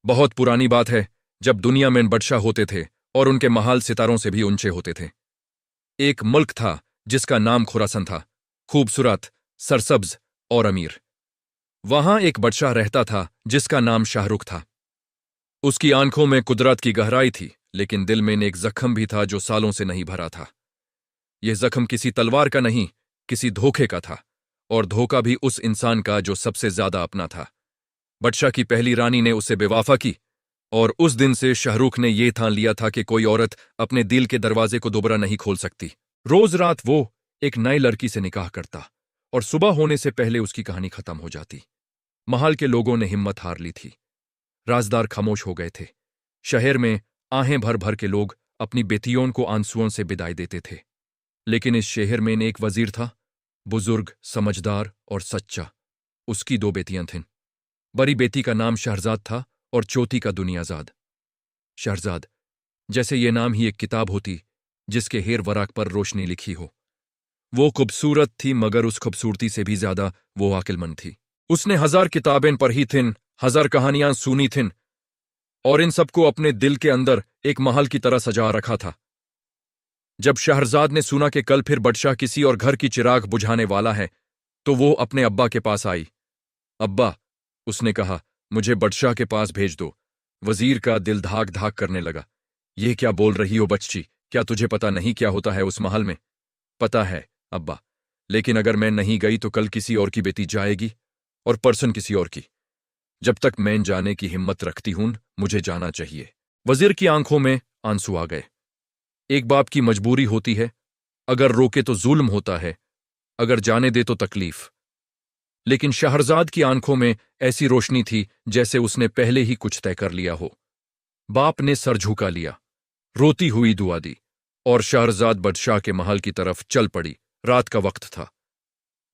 बहुत पुरानी बात है, जब दुनिया में बादशाह होते थे और उनके महाल सितारों से भी ऊंचे होते थे। एक मुल्क था जिसका नाम खुरासन था, खूबसूरत, सरसब्ज और अमीर। वहां एक बादशाह रहता था जिसका नाम शाहरुख था। उसकी आंखों में कुदरत की गहराई थी, लेकिन दिल में एक जख्म भी था जो सालों से नहीं भरा था। यह जख्म किसी तलवार का नहीं, किसी धोखे का था, और धोखा भी उस इंसान का जो सबसे ज्यादा अपना था। बादशाह की पहली रानी ने उसे बेवाफा की, और उस दिन से शाहरुख ने यह ठान लिया था कि कोई औरत अपने दिल के दरवाजे को दोबारा नहीं खोल सकती। रोज रात वो एक नई लड़की से निकाह करता, और सुबह होने से पहले उसकी कहानी खत्म हो जाती। महल के लोगों ने हिम्मत हार ली थी। राजदार खामोश हो गए थे। शहर में आहें भर भर के लोग अपनी बेटियों को आंसुओं से विदाई देते थे। लेकिन इस शहर में एक वजीर था, बुजुर्ग, समझदार और सच्चा। उसकी दो बेटियां थीं। बड़ी बेटी का नाम शहरजाद था और चौथी का दुनियाजाद। शहरजाद, जैसे ये नाम ही एक किताब होती जिसके हेर वराक पर रोशनी लिखी हो। वो खूबसूरत थी, मगर उस खूबसूरती से भी ज्यादा वो अक्लमंद थी। उसने 1000 किताबें पढ़ी थीं, 1000 कहानियां सुनी थीं, और इन सबको अपने दिल के अंदर एक महल की तरह सजा रखा था। जब शहरजाद ने सुना कि कल फिर बादशाह किसी और घर की चिराग बुझाने वाला है, तो वो अपने अब्बा के पास आई। अब्बा, उसने कहा, मुझे बादशाह के पास भेज दो। वजीर का दिल धाक धाक करने लगा। ये क्या बोल रही हो बच्ची? क्या तुझे पता नहीं क्या होता है उस महल में? पता है अब्बा, लेकिन अगर मैं नहीं गई तो कल किसी और की बेटी जाएगी, और परसों किसी और की। जब तक मैं जाने की हिम्मत रखती हूं, मुझे जाना चाहिए। वजीर की आंखों में आंसू आ गए। एक बाप की मजबूरी होती है, अगर रोके तो जुल्म होता है, अगर जाने दे तो तकलीफ। लेकिन शहरजाद की आंखों में ऐसी रोशनी थी जैसे उसने पहले ही कुछ तय कर लिया हो। बाप ने सर झुका लिया, रोती हुई दुआ दी, और शहरजाद बादशाह के महल की तरफ चल पड़ी। रात का वक्त था।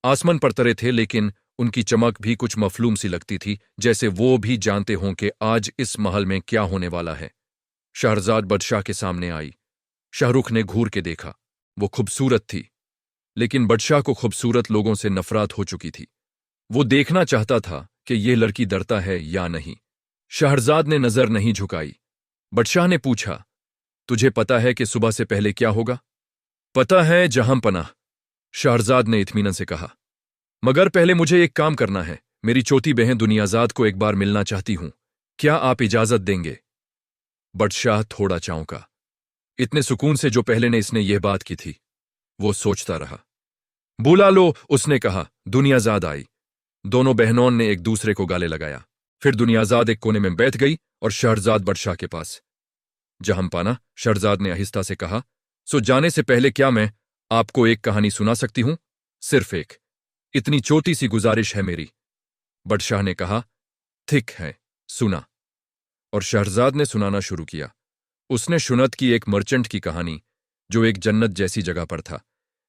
आसमान पर तारे थे, लेकिन उनकी चमक भी कुछ मफलूम सी लगती थी, जैसे वो भी जानते हों कि आज इस महल में क्या होने वाला है। शहरजाद बादशाह के सामने आई। शाहरुख ने घूर के देखा। वो खूबसूरत थी, लेकिन बादशाह को खूबसूरत लोगों से नफरत हो चुकी थी। वो देखना चाहता था कि यह लड़की डरता है या नहीं। शहरजाद ने नजर नहीं झुकाई। बादशाह ने पूछा, तुझे पता है कि सुबह से पहले क्या होगा? पता है जहां पनाह, शहरजाद ने इत्मीनान से कहा, मगर पहले मुझे एक काम करना है। मेरी छोटी बहन दुनियाजाद को एक बार मिलना चाहती हूं। क्या आप इजाजत देंगे? बादशाह थोड़ा चौंका, इतने सुकून से जो पहले ने इसने यह बात की थी। वो सोचता रहा। बुला लो, उसने कहा। दुनियाजाद आई। दोनों बहनों ने एक दूसरे को गाले लगाया। फिर दुनियाजाद एक कोने में बैठ गई और शहरजाद बादशाह के पास। जहांपाना, शहरजाद ने आहिस्ता से कहा, सो जाने से पहले क्या मैं आपको एक कहानी सुना सकती हूं? सिर्फ एक। इतनी छोटी सी गुजारिश है मेरी। बादशाह ने कहा, ठीक है, सुना। और शहरजाद ने सुनाना शुरू किया। उसने शुनत की एक मर्चेंट की कहानी, जो एक जन्नत जैसी जगह पर था,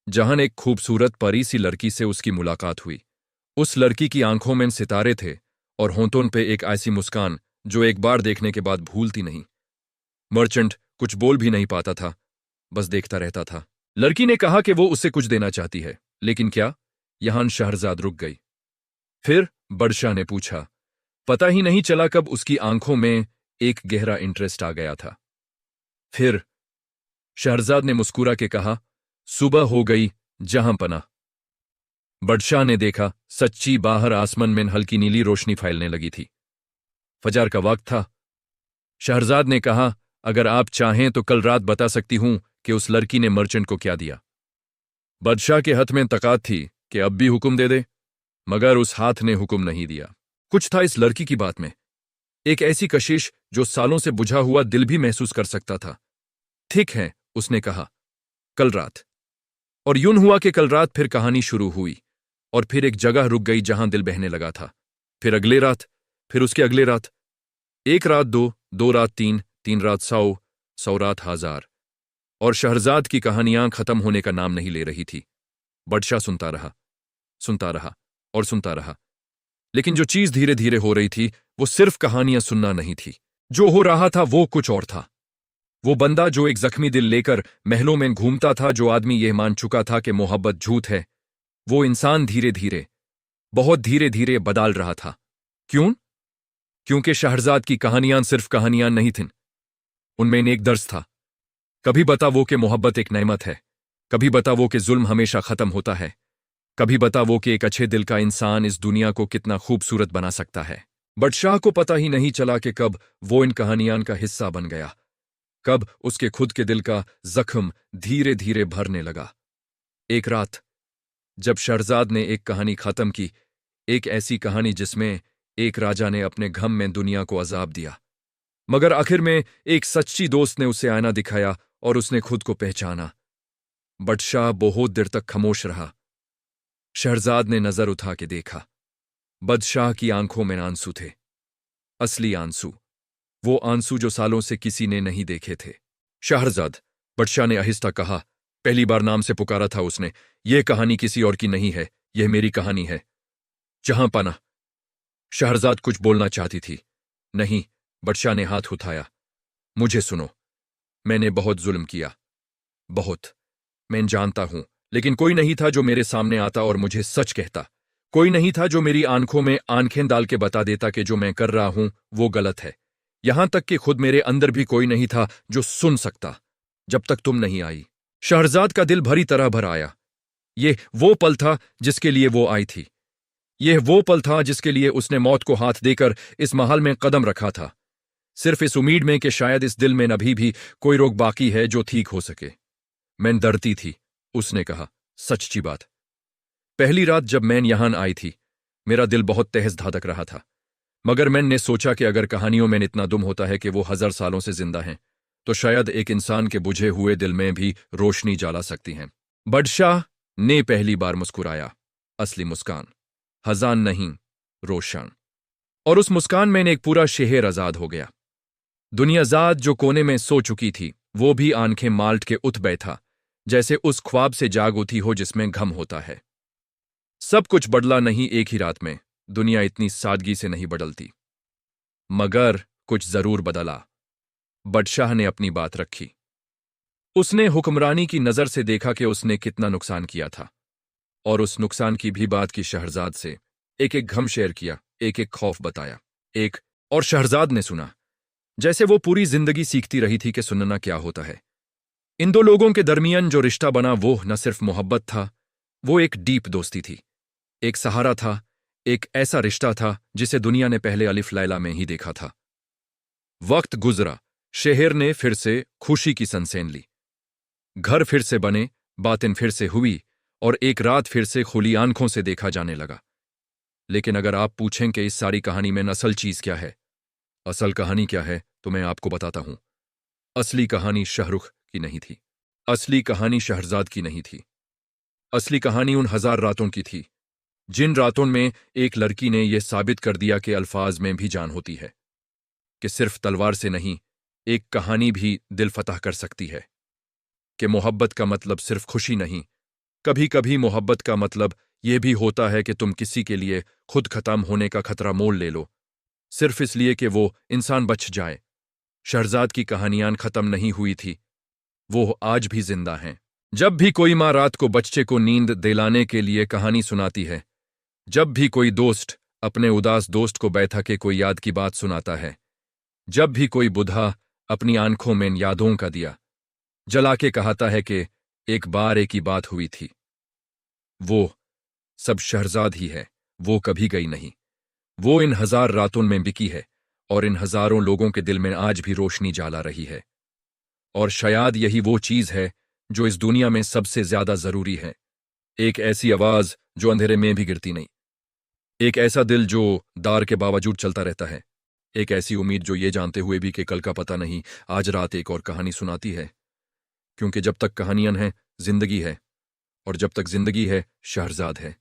जहां एक खूबसूरत परी सी लड़की से उसकी मुलाकात हुई। उस लड़की की आंखों में सितारे थे और होंठों पे एक ऐसी मुस्कान जो एक बार देखने के बाद भूलती नहीं। मर्चेंट कुछ बोल भी नहीं पाता था, बस देखता रहता था। लड़की ने कहा कि वो उससे कुछ देना चाहती है, लेकिन क्या? यहां शहरजाद रुक गई। फिर बादशाह ने पूछा। पता ही नहीं चला कब उसकी आंखों में एक गहरा इंटरेस्ट आ गया था। फिर शहरजाद ने मुस्कुरा के कहा, सुबह हो गई जहांपनाह। बादशाह ने देखा, सच्ची बाहर आसमान में हल्की नीली रोशनी फैलने लगी थी। फजर का वक्त था। शहरजाद ने कहा, अगर आप चाहें तो कल रात बता सकती हूं कि उस लड़की ने मर्चेंट को क्या दिया। बादशाह के हाथ में ताकत थी कि अब भी हुक्म दे दे, मगर उस हाथ ने हुक्म नहीं दिया। कुछ था इस लड़की की बात में, एक ऐसी कशिश जो सालों से बुझा हुआ दिल भी महसूस कर सकता था। ठीक है, उसने कहा, कल रात। और यूं हुआ कि कल रात फिर कहानी शुरू हुई, और फिर एक जगह रुक गई जहां दिल बहने लगा था। फिर अगले रात, फिर उसके अगले रात। एक रात दो, दो रात तीन, तीन रात सौ, सौ रात 1000। और शहरजाद की कहानियां खत्म होने का नाम नहीं ले रही थी। बादशाह सुनता रहा, सुनता रहा और सुनता रहा। लेकिन जो चीज धीरे धीरे हो रही थी, वो सिर्फ कहानियां सुनना नहीं थी। जो हो रहा था वो कुछ और था। वो बंदा जो एक जख्मी दिल लेकर महलों में घूमता था, जो आदमी यह मान चुका था कि मोहब्बत झूठ है, वो इंसान धीरे धीरे, बहुत धीरे धीरे बदल रहा था। क्यों? क्योंकि शहरजाद की कहानियां सिर्फ कहानियां नहीं थीं, उनमें एक दर्स था। कभी बता वो कि मोहब्बत एक नेमत है, कभी बता वो कि जुल्म हमेशा खत्म होता है, कभी बता वो कि एक अच्छे दिल का इंसान इस दुनिया को कितना खूबसूरत बना सकता है। बट शाह को पता ही नहीं चला कि कब वो इन कहानियां का हिस्सा बन गया, कब उसके खुद के दिल का जख्म धीरे धीरे भरने लगा। एक रात जब शहरजाद ने एक कहानी खत्म की, एक ऐसी कहानी जिसमें एक राजा ने अपने गम में दुनिया को अजाब दिया, मगर आखिर में एक सच्ची दोस्त ने उसे आईना दिखाया और उसने खुद को पहचाना। बट शाह बहुत देर तक खामोश रहा। शहरजाद ने नजर उठा के देखा। बदशाह की आंखों में आंसू थे, असली आंसू, वो आंसू जो सालों से किसी ने नहीं देखे थे। शहरजाद, बदशाह ने आहिस्ता कहा, पहली बार नाम से पुकारा था उसने, यह कहानी किसी और की नहीं है, यह मेरी कहानी है। जहां पाना। शहरजाद कुछ बोलना चाहती थी। नहीं, बदशाह ने हाथ उठाया। मुझे सुनो, मैंने बहुत जुल्म किया, बहुत, मैं जानता हूं, लेकिन कोई नहीं था जो मेरे सामने आता और मुझे सच कहता। कोई नहीं था जो मेरी आंखों में आंखें डाल के बता देता कि जो मैं कर रहा हूं वो गलत है। यहां तक कि खुद मेरे अंदर भी कोई नहीं था जो सुन सकता, जब तक तुम नहीं आई। शहरजाद का दिल भरी तरह भर आया। यह वो पल था जिसके लिए वो आई थी। यह वो पल था जिसके लिए उसने मौत को हाथ देकर इस महल में कदम रखा था, सिर्फ इस उम्मीद में कि शायद इस दिल में अभी भी कोई रोग बाकी है जो ठीक हो सके। मैं डरती थी, उसने कहा, सच्ची बात। पहली रात जब मैन यहां आई थी, मेरा दिल बहुत तेज धड़क रहा था, मगर मैंने सोचा कि अगर कहानियों में इतना दुम होता है कि वो 1000 सालों से जिंदा हैं, तो शायद एक इंसान के बुझे हुए दिल में भी रोशनी जला सकती हैं। बदशाह ने पहली बार मुस्कुराया, असली मुस्कान, हजान नहीं, रोशन। और उस मुस्कान में एक पूरा शहर आजाद हो गया। दुनियाजाद जो कोने में सो चुकी थी, वो भी आंखें माल्ट के उठ बैठा, जैसे उस ख्वाब से जाग उठी हो जिसमें गम होता है। सब कुछ बदला नहीं एक ही रात में, दुनिया इतनी सादगी से नहीं बदलती, मगर कुछ जरूर बदला। बदशाह ने अपनी बात रखी। उसने हुक्मरानी की नजर से देखा कि उसने कितना नुकसान किया था, और उस नुकसान की भी बात की शहरजाद से। एक एक गम शेयर किया, एक एक खौफ बताया, और शहरजाद ने सुना, जैसे वो पूरी जिंदगी सीखती रही थी कि सुनना क्या होता है। इन दो लोगों के दरमियान जो रिश्ता बना वो न सिर्फ मोहब्बत था, वो एक डीप दोस्ती थी, एक सहारा था, एक ऐसा रिश्ता था जिसे दुनिया ने पहले अलिफ लैला में ही देखा था। वक्त गुजरा, शहर ने फिर से खुशी की सनसैन ली, घर फिर से बने, बातें फिर से हुई, और एक रात फिर से खुली आंखों से देखा जाने लगा। लेकिन अगर आप पूछें कि इस सारी कहानी में असल चीज क्या है, असल कहानी क्या है, तो मैं आपको बताता हूं। असली कहानी शाहरुख की नहीं थी, असली कहानी शहरजाद की नहीं थी। असली कहानी उन 1000 रातों की थी, जिन रातों में एक लड़की ने यह साबित कर दिया कि अल्फाज में भी जान होती है, कि सिर्फ तलवार से नहीं, एक कहानी भी दिल फतह कर सकती है, कि मोहब्बत का मतलब सिर्फ खुशी नहीं, कभी कभी मोहब्बत का मतलब यह भी होता है कि तुम किसी के लिए खुद खत्म होने का खतरा मोल ले लो, सिर्फ इसलिए कि वो इंसान बच जाए। शहरजाद की कहानियां खत्म नहीं हुई थी, वो आज भी जिंदा हैं। जब भी कोई माँ रात को बच्चे को नींद दिलाने के लिए कहानी सुनाती है, जब भी कोई दोस्त अपने उदास दोस्त को बैठा के कोई याद की बात सुनाता है, जब भी कोई बुढ़ा अपनी आंखों में यादों का दिया जला के कहता है कि एक बार एक ही बात हुई थी, वो सब शहरजाद ही है। वो कभी गई नहीं, वो इन 1000 रातों में बिकी है, और इन हजारों लोगों के दिल में आज भी रोशनी जला रही है। और शायद यही वो चीज है जो इस दुनिया में सबसे ज्यादा जरूरी है, एक ऐसी आवाज जो अंधेरे में भी गिरती नहीं, एक ऐसा दिल जो दार के बावजूद चलता रहता है, एक ऐसी उम्मीद जो ये जानते हुए भी कि कल का पता नहीं, आज रात एक और कहानी सुनाती है। क्योंकि जब तक कहानियां हैं जिंदगी है, और जब तक जिंदगी है शहरजाद है।